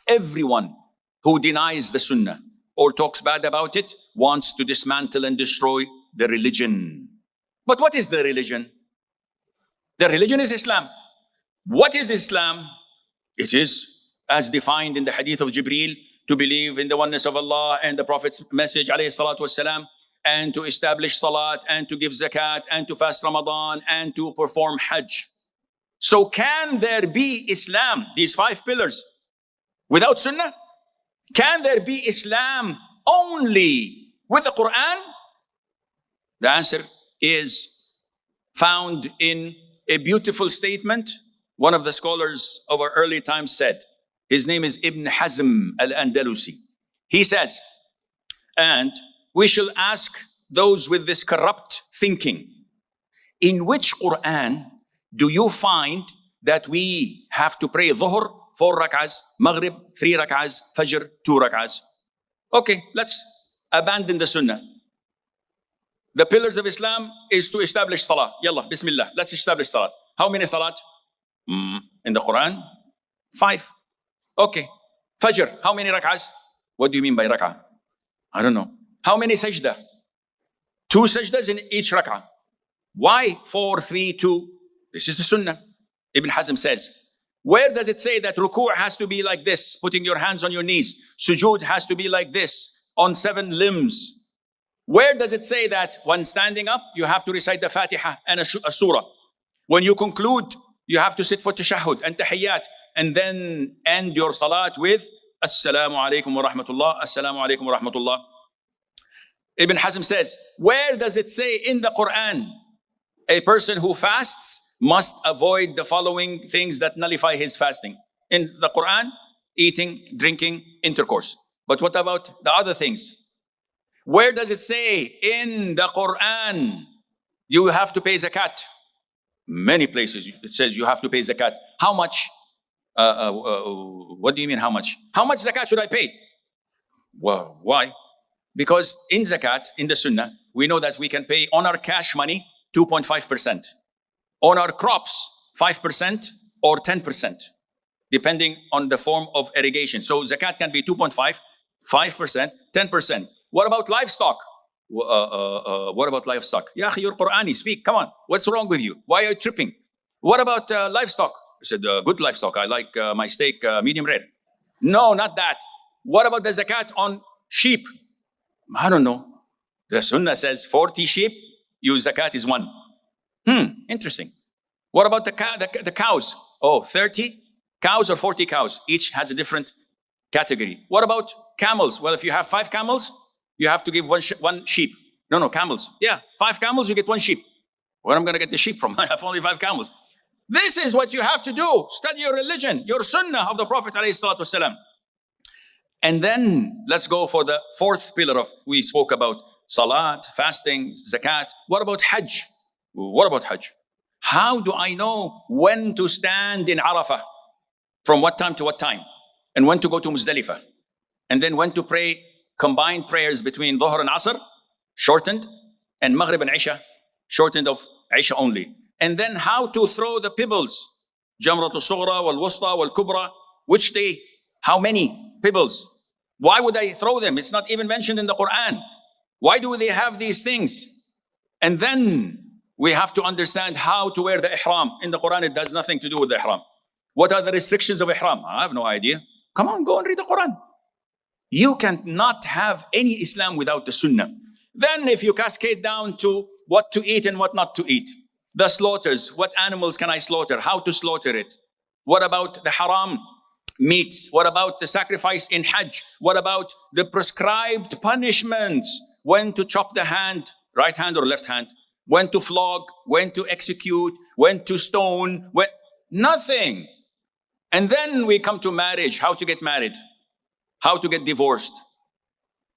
Everyone who denies the Sunnah or talks bad about it wants to dismantle and destroy the religion. But what is the religion? The religion is Islam. What is Islam? It is as defined in the hadith of Jibreel, to believe in the oneness of Allah and the Prophet's message, alayhi salatu wasalam, and to establish salat, and to give zakat, and to fast Ramadan, and to perform Hajj. So can there be Islam, these 5 pillars, without Sunnah? Can there be Islam only with the Quran? The answer is found in a beautiful statement. One of the scholars of our early times said, his name is Ibn Hazm al-Andalusi. He says, and we shall ask those with this corrupt thinking, in which Quran do you find that we have to pray Dhuhr 4 rak'ahs, Maghrib 3 rak'ahs, Fajr 2 rak'ahs? Okay, let's abandon the Sunnah. The pillars of Islam is to establish Salah. Yallah, Bismillah, let's establish Salat. How many Salat? In the Quran? 5. Okay. Fajr, how many rak'ahs? What do you mean by rak'ah? I don't know. How many sajda? 2 sajdas in each rak'ah. Why 4, 3, 2? This is the Sunnah. Ibn Hazm says, where does it say that ruku' has to be like this, putting your hands on your knees? Sujood has to be like this, on 7 limbs. Where does it say that when standing up, you have to recite the Fatiha and a surah? When you conclude, you have to sit for tashahhud and tahiyyat, and then end your salat with Assalamu alaikum wa rahmatullah, Assalamu alaikum wa rahmatullah. Ibn Hazm says, where does it say in the Quran, a person who fasts must avoid the following things that nullify his fasting? In the Quran, eating, drinking, intercourse. But what about the other things? Where does it say in the Quran you have to pay zakat? Many places it says you have to pay zakat. How much? What do you mean how much? How much zakat should I pay? Well, why? Because in zakat, in the Sunnah, we know that we can pay on our cash money 2.5%. On our crops, 5% or 10%, depending on the form of irrigation. So zakat can be 2.5, 5%, 10%. What about livestock? What about livestock? Ya akhi, you're Qur'ani, speak, come on. What's wrong with you? Why are you tripping? What about livestock? I said, good livestock. I like my steak medium rare. No, not that. What about the zakat on sheep? I don't know. The Sunnah says 40 sheep, your zakat is 1. Interesting. What about the cows? Oh, 30 cows or 40 cows? Each has a different category. What about camels? Well, if you have 5 camels, you have to give one sheep. No, camels. Yeah, 5 camels, you get 1 sheep. Where am I going to get the sheep from? I have only 5 camels. This is what you have to do. Study your religion, your Sunnah of the Prophet ﷺ. And then let's go for the 4th pillar of, we spoke about Salat, fasting, Zakat. What about Hajj? What about Hajj? How do I know when to stand in Arafah? From what time to what time? And when to go to Muzdalifah? And then when to pray combined prayers between Dhuhr and Asr, shortened, and Maghrib and Isha, shortened of Isha only. And then how to throw the pebbles, Jamratul Sughra, wal Wusta, wal Kubra, which day, how many pebbles? Why would I throw them? It's not even mentioned in the Quran. Why do they have these things? And then we have to understand how to wear the ihram. In the Quran, it does nothing to do with the ihram. What are the restrictions of ihram? I have no idea. Come on, go and read the Quran. You cannot have any Islam without the Sunnah. Then if you cascade down to what to eat and what not to eat, the slaughters, what animals can I slaughter, how to slaughter it? What about the haram meats? What about the sacrifice in Hajj? What about the prescribed punishments? When to chop the hand, right hand or left hand? When to flog, when to execute, when to stone, when... Nothing. And then we come to marriage, how to get married, how to get divorced,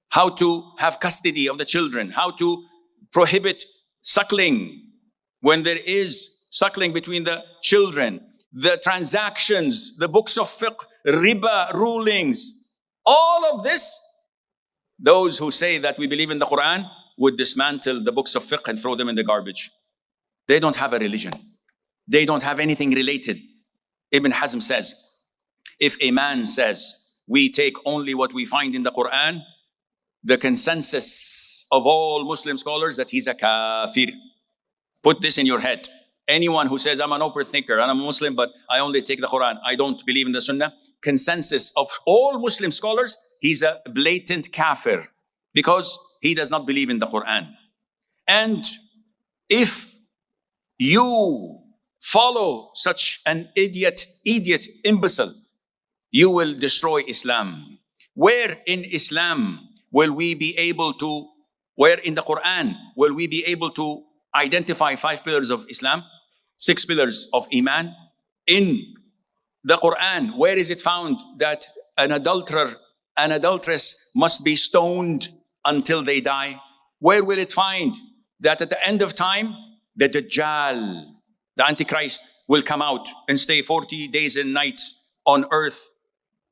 how to have custody of the children, how to prohibit suckling when there is suckling between the children, the transactions, the books of fiqh, riba rulings, all of this. Those who say that we believe in the Quran would dismantle the books of fiqh and throw them in the garbage. They don't have a religion. They don't have anything related. Ibn Hazm says, if a man says we take only what we find in the Quran. The consensus of all Muslim scholars that he's a kafir. Put this in your head. Anyone who says, I'm an open thinker and I'm a Muslim, but I only take the Quran, I don't believe in the Sunnah, consensus of all Muslim scholars, he's a blatant kafir because he does not believe in the Quran. And if you follow such an idiot, imbecile, you will destroy Islam. Where in Islam will we be able to, where in the Quran will we be able to identify 5 pillars of Islam, 6 pillars of Iman? In the Quran, where is it found that an adulterer, an adulteress must be stoned until they die? Where will it find that at the end of time, the Dajjal, the Antichrist, will come out and stay 40 days and nights on earth,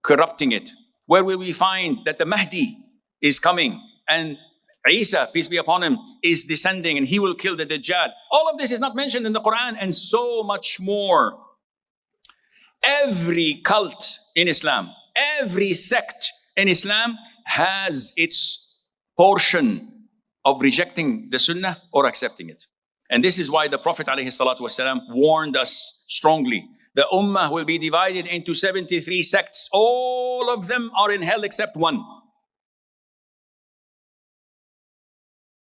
corrupting it? Where will we find that the Mahdi is coming and Isa, peace be upon him, is descending and he will kill the Dajjal? All of this is not mentioned in the Quran, and so much more. Every cult in Islam, every sect in Islam has its portion of rejecting the Sunnah or accepting it. And this is why the Prophet ﷺ warned us strongly. The Ummah will be divided into 73 sects. All of them are in hell except one.